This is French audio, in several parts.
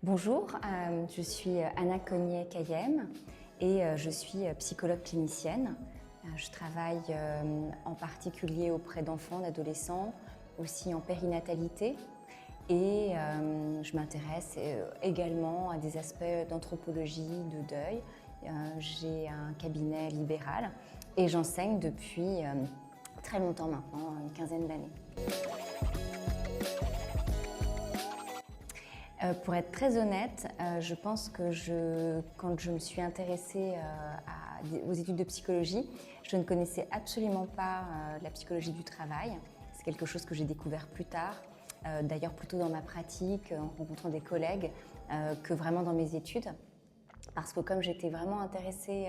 Bonjour, je suis Anna Cognet-Cayem et je suis psychologue clinicienne. Je travaille en particulier auprès d'enfants, d'adolescents, aussi en périnatalité et je m'intéresse également à des aspects d'anthropologie, de deuil. J'ai un cabinet libéral et j'enseigne depuis très longtemps maintenant, une quinzaine d'années. Pour être très honnête, je pense que quand je me suis intéressée aux études de psychologie, je ne connaissais absolument pas la psychologie du travail. C'est quelque chose que j'ai découvert plus tard, d'ailleurs plutôt dans ma pratique, en rencontrant des collègues, que vraiment dans mes études. Parce que comme j'étais vraiment intéressée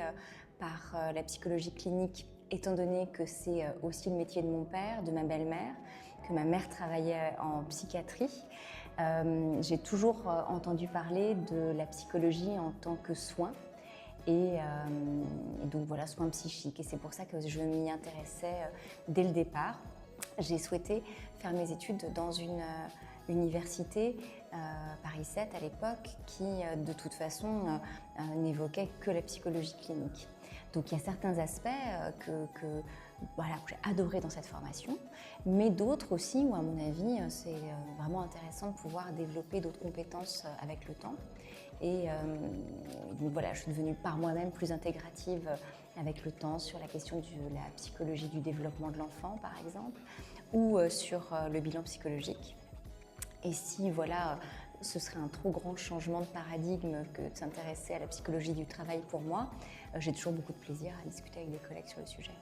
par la psychologie clinique, étant donné que c'est aussi le métier de mon père, de ma belle-mère, que ma mère travaillait en psychiatrie, j'ai toujours entendu parler de la psychologie en tant que soin et donc voilà, soins psychiques. Et c'est pour ça que je m'y intéressais dès le départ. J'ai souhaité faire mes études dans une université, Paris 7 à l'époque, qui de toute façon n'évoquait que la psychologie clinique. Donc il y a certains aspects que j'ai adoré dans cette formation, mais d'autres aussi où à mon avis c'est vraiment intéressant de pouvoir développer d'autres compétences avec le temps. Et donc voilà, je suis devenue par moi-même plus intégrative avec le temps sur la question de la psychologie du développement de l'enfant par exemple, ou sur le bilan psychologique. Et si voilà, ce serait un trop grand changement de paradigme que de s'intéresser à la psychologie du travail pour moi, j'ai toujours beaucoup de plaisir à discuter avec des collègues sur le sujet.